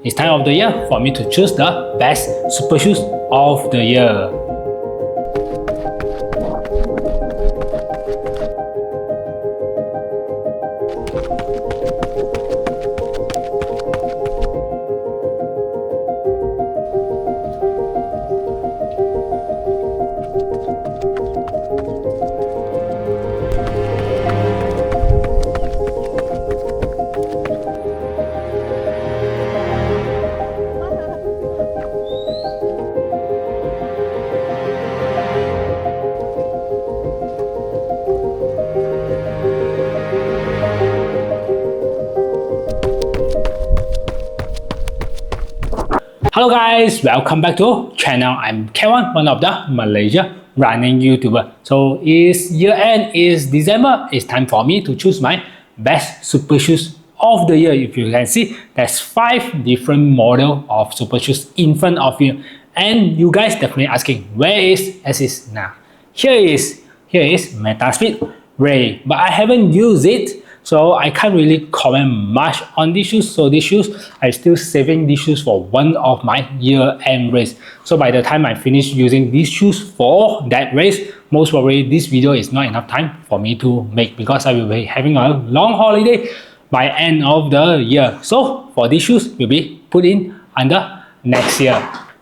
It's time of the year for me to choose the best super shoes of the year. Hello guys, welcome back to channel. I'm Kevin, one of the Malaysia running YouTuber. So it's year end, it's December. It's time for me to choose my best super shoes of the year. If you can see, there's 5 different models of super shoes in front of you. And you guys definitely asking, where is Asics now? Here is Metaspeed Ray, but I haven't used it. So I can't really comment much on these shoes. So these shoes, I'm still saving these shoes for one of my year-end race. So by the time I finish using these shoes for that race, most probably this video is not enough time for me to make because I will be having a long holiday by end of the year. So for these shoes, will be put in under next year.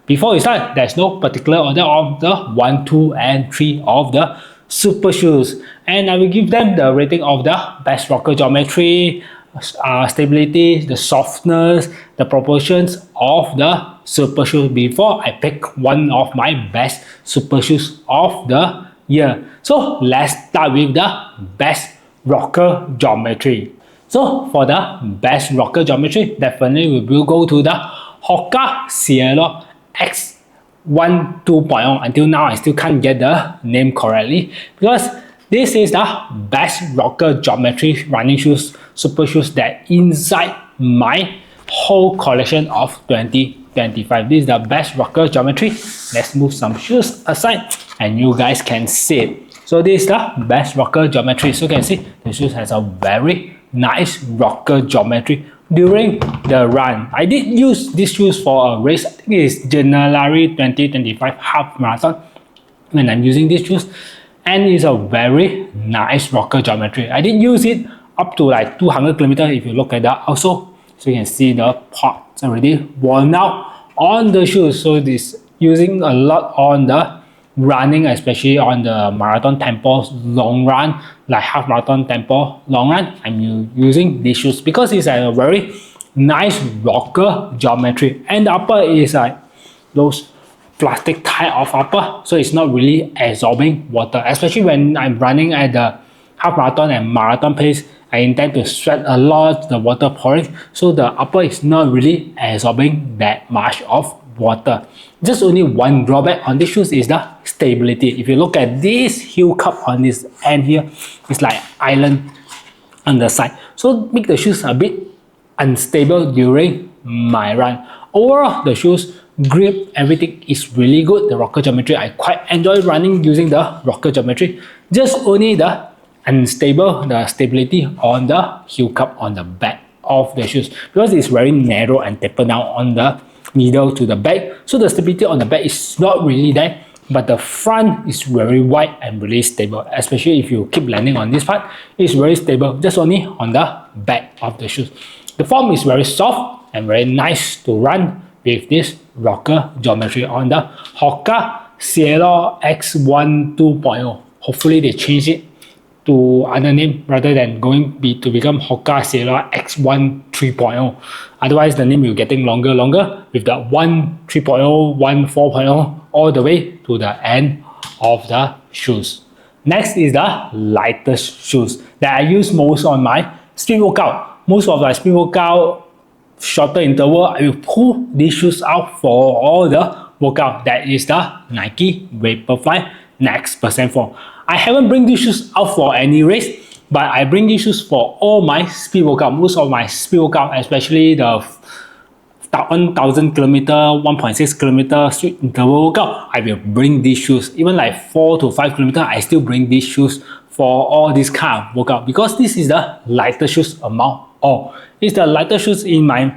Before we start, there's no particular order of the 1, 2, and 3 of the super shoes, and I will give them the rating of the best rocker geometry, stability, the softness, the proportions of the super shoes before I pick one of my best super shoes of the year. So let's start with the best rocker geometry. So for the best rocker geometry, definitely we will go to the Hoka Cielo X 2.0. Until now I still can't get the name correctly because this is the best rocker geometry running shoes, super shoes that inside my whole collection of 2025. This is the best rocker geometry. Let's move some shoes aside and you guys can see it. So this is the best rocker geometry. So you can see the shoes has a very nice rocker geometry during the run. I did use these shoes for a race. I think it's January 2025 half marathon when I'm using these shoes, and it's a very nice rocker geometry. I did use it up to like 200 kilometers if you look at that also. So you can see the parts already worn out on the shoes. So this using a lot on the running, especially on the marathon tempo long run, like half marathon tempo long run. I'm using these shoes because it's a very nice rocker geometry, and the upper is like those plastic type of upper, so it's not really absorbing water, especially when I'm running at the half marathon and marathon pace. I intend to sweat a lot, the water pouring, so the upper is not really absorbing that much of water. Just only one drawback on these shoes is the stability. If you look at this heel cup on this end here, it's like island on the side, so make the shoes a bit unstable during my run. Overall, the shoes grip, everything is really good. The rocker geometry, I quite enjoy running using the rocker geometry. Just only the unstable, the stability on the heel cup on the back of the shoes, because it's very narrow and taper down on the middle to the back, so the stability on the back is not really there, but the front is very wide and really stable. Especially if you keep landing on this part, it's very stable, just only on the back of the shoes. The form is very soft and very nice to run with this rocker geometry on the Hoka Cielo X 2.0. Hopefully they change it to other name rather than to become Hoka Cielo X 3.0. Otherwise the name will getting longer with the 3.0, 4.0 all the way to the end of the shoes. Next is the lightest shoes that I use most on my speed workout. Most of my speed workout, shorter interval, I will pull these shoes out for all the workout. That is the Nike Vaporfly Next Percent 4. I haven't bring these shoes out for any race, but I bring these shoes for all my speed workout. Most of my speed workout, especially the 1000 kilometer, 1.6 kilometer street interval workout, I will bring these shoes. Even like 4 to 5 kilometer, I still bring these shoes for all this kind of workout because this is the lighter shoes among all. It's the lighter shoes in my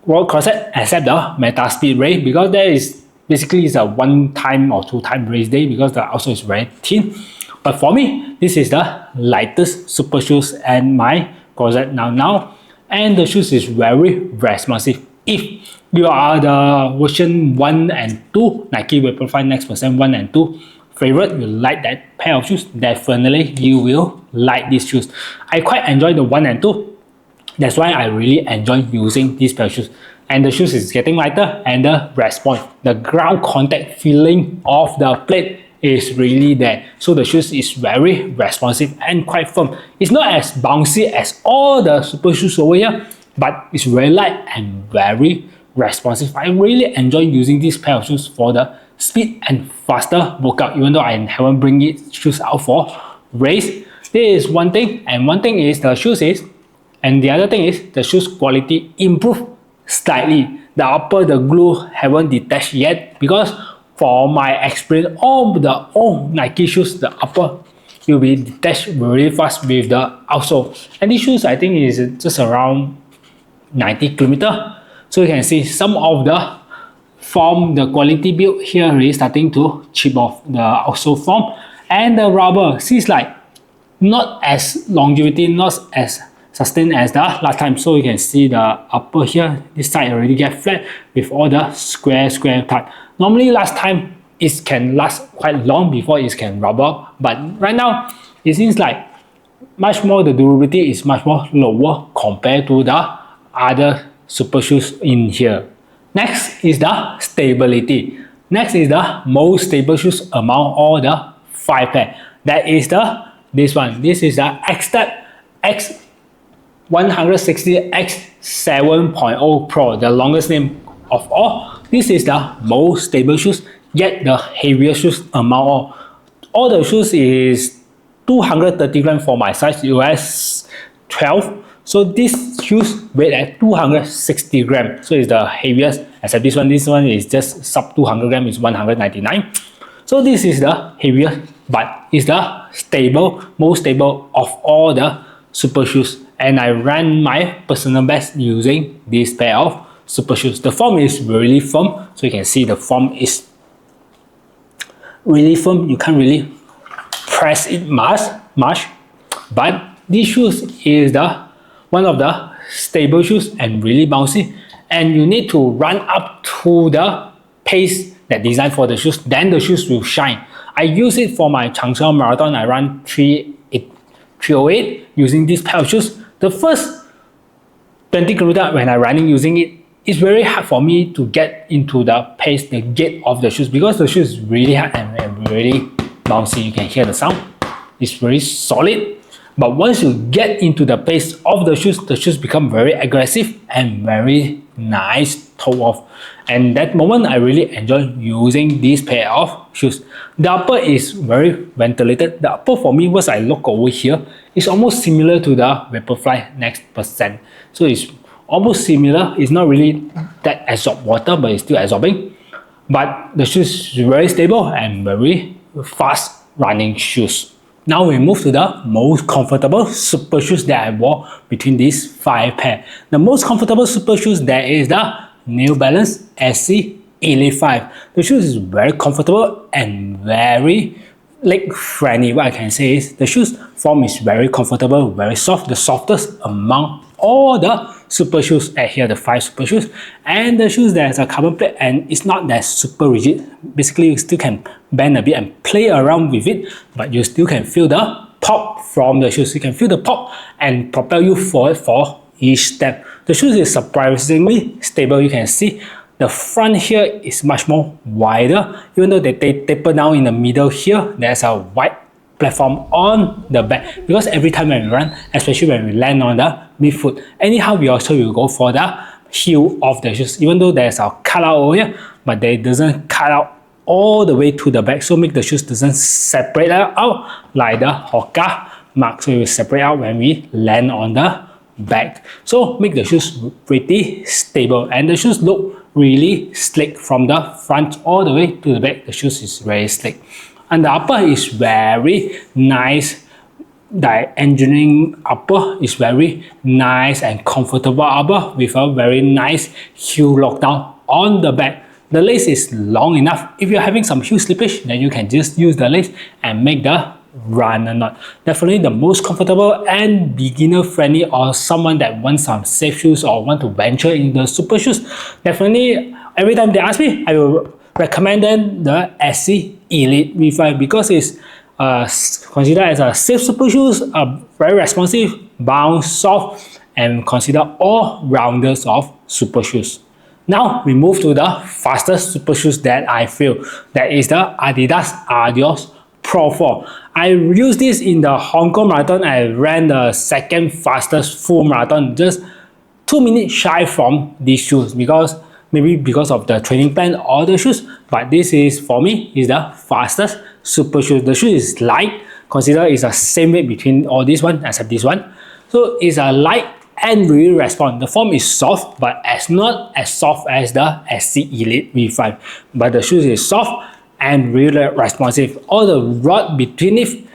road corset except the meta speed race, because there is basically is a 1 time or 2 time race day because the outsole is very thin. But for me, this is the lightest super shoes and my closet now, and the shoes is very responsive. If you are the version 1 and 2 Nike Vaporfly Next Percent 1 and 2 favorite, you like that pair of shoes, definitely you will like these shoes. I quite enjoy the 1 and 2. That's why I really enjoy using these pair of shoes. And the shoes is getting lighter, and the response, the ground contact feeling of the plate is really there. So the shoes is very responsive and quite firm. It's not as bouncy as all the super shoes over here, but it's very light and very responsive. I really enjoy using this pair of shoes for the speed and faster workout, even though I haven't bring it shoes out for race. This is one thing, and one thing is the shoes is, and the other thing is the shoes quality improved slightly. The upper, the glue haven't detached yet, because for my experience, all the old Nike shoes, the upper will be detached very fast with the outsole. And these shoes I think is just around 90 km. So you can see some of the form, the quality build here is starting to chip off the outsole form, and the rubber seems like not as longevity, not as sustained as the last time. So you can see the upper here, this side already get flat with all the square part. Normally last time it can last quite long before it can rub up, but right now it seems like much more, the durability is much more lower compared to the other super shoes in here. Next is the stability. Next is the most stable shoes among all the 5 pair. That is this one. This is the X-Step X160 X7.0 Pro, the longest name of all. This is the most stable shoes, yet the heaviest shoes among all. All the shoes is 230 grams for my size, US 12. So this shoes weigh at 260 grams. So it's the heaviest, except this one. This one is just sub 200 grams, is 199. So this is the heaviest, but it's the most stable of all the super shoes. And I ran my personal best using this pair of super shoes. The foam is really firm, so you can see the foam is really firm. You can't really press it much. But these shoes is one of the stable shoes and really bouncy. And you need to run up to the pace that designed for the shoes. Then the shoes will shine. I use it for my Changchun Marathon. I run 308 using this pair of shoes. The first 20 km when I'm running using it, it's very hard for me to get into the pace, the gait of the shoes, because the shoes is really hard and really bouncy. You can hear the sound. It's very solid. But once you get into the pace of the shoes become very aggressive and very nice toe off. And that moment I really enjoy using this pair of shoes. The upper is very ventilated. The upper for me, once I look over here, is almost similar to the Vaporfly Next Percent. So it's almost similar. It's not really that absorb water, but it's still absorbing. But the shoes is very stable and very fast running shoes. Now we move to the most comfortable super shoes that I wore between these 5 pairs. The most comfortable super shoes there is the New Balance SC Elite 5. The shoes is very comfortable and very leg friendly. What I can say is the shoes form is very comfortable, very soft, the softest among all the super shoes at here, the 5 super shoes. And the shoes, there's a carbon plate and it's not that super rigid. Basically you still can bend a bit and play around with it, but you still can feel the pop from the shoes. You can feel the pop and propel you forward for each step. The shoes is surprisingly stable. You can see the front here is much more wider, even though they taper down in the middle here. There's a wide platform on the back, because every time when we run, especially when we land on the midfoot, anyhow we also will go for the heel of the shoes, even though there's a cutout over here, but they doesn't cut out all the way to the back, so make the shoes doesn't separate out like the Hoka mark. So it will separate out when we land on the back, so make the shoes pretty stable. And the shoes look really slick from the front all the way to the back. The shoes is very slick, and the upper is very nice the engineering upper is very nice and comfortable upper with a very nice heel lockdown on the back. The lace is long enough. If you're having some heel slippage, then you can just use the lace and make the runner knot. Definitely the most comfortable and beginner friendly, or someone that wants some safe shoes or want to venture in the super shoes. Definitely every time they ask me, I will recommend them the SC Elite V5 because it's considered as a safe super shoes, very responsive, bounce, soft, and considered all rounders of super shoes. Now we move to the fastest super shoes that I feel. That is the Adidas Adios Pro 4. I used this in the Hong Kong marathon. I ran the second fastest full marathon, just 2 minutes shy from these shoes, because maybe because of the training plan or the shoes, but this is, for me, is the fastest super shoes. The shoe is light, consider it's the same weight between all this one except this one. So it's a light and really respond. The form is soft, but not as soft as the SC Elite V5. But the shoes is soft and really responsive. All the rod between it,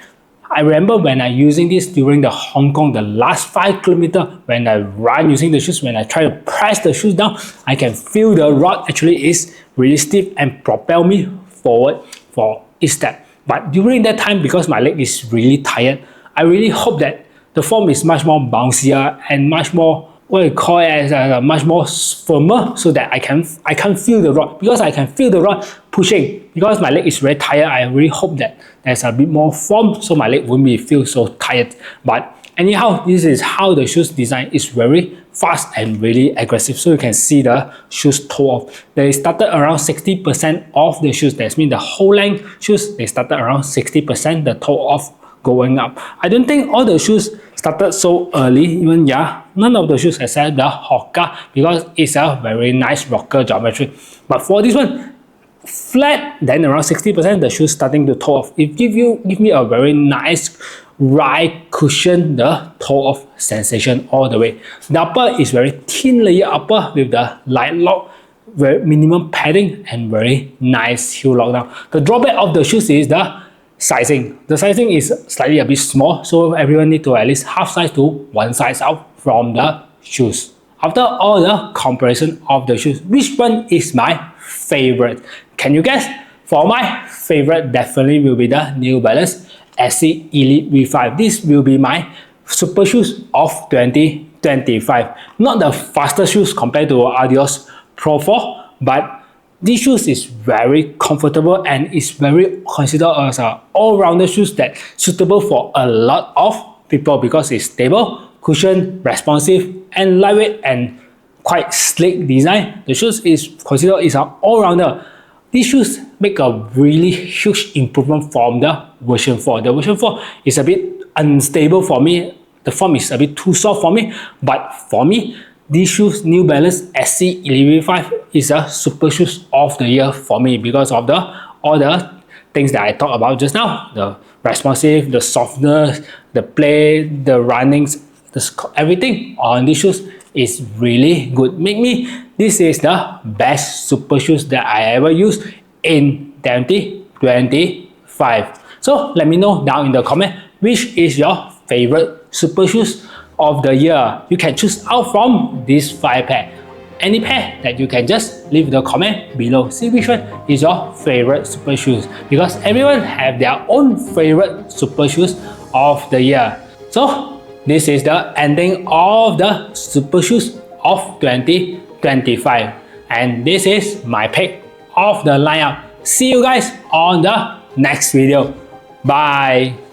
I remember when I using this during the Hong Kong, the last 5 kilometers, when I run using the shoes, when I try to press the shoes down, I can feel the rod actually is really stiff and propel me forward for each step. But during that time, because my leg is really tired, I really hope that the form is much more bouncier and much more, what you call it, as much more firmer, so that I can feel the rod. Because I can feel the rod pushing, because my leg is very tired, I really hope that there's a bit more form so my leg won't feel so tired. But anyhow, this is how the shoes design is very fast and really aggressive. So you can see the shoes toe off. They started around 60% of the shoes. That means the whole length shoes, they started around 60% the toe off going up. I don't think all the shoes started so early. Even none of the shoes except the Hoka, because it's a very nice rocker geometry. But for this one, flat, then around 60% the shoes starting to toe off. It give me a very nice ride cushion, the toe off sensation all the way. The upper is very thin layer upper with the light lock, very minimum padding, and very nice heel lockdown. The drawback of the shoes is the sizing. The sizing is slightly a bit small, so everyone need to at least half size to one size out from the shoes. After all the comparison of the shoes, which one is my favorite? Can you guess? For my favorite, definitely will be the New Balance SC Elite V5. This will be my super shoes of 2025. Not the fastest shoes compared to Adios Pro 4, but this shoes is very comfortable and is very considered as an all-rounder shoes that suitable for a lot of people, because it's stable, cushion, responsive, and lightweight and quite sleek design. The shoes is considered is an all-rounder. These shoes make a really huge improvement from the version 4. The version 4 is a bit unstable for me. The form is a bit too soft for me. But for me, these shoes, New Balance SC Elite V5, is a super shoes of the year for me, because of all the things that I talked about just now. The responsive, the softness, the play, the runnings, everything on these shoes is really good. This is the best super shoes that I ever used in 2025. So let me know down in the comment which is your favorite super shoes of the year. You can choose out from these 5 pairs. Any pair that you can just leave the comment below. See which one is your favorite super shoes, because everyone have their own favorite super shoes of the year. So this is the ending of the super shoes of 2025, and this is my pick of the lineup. See you guys on the next video. Bye.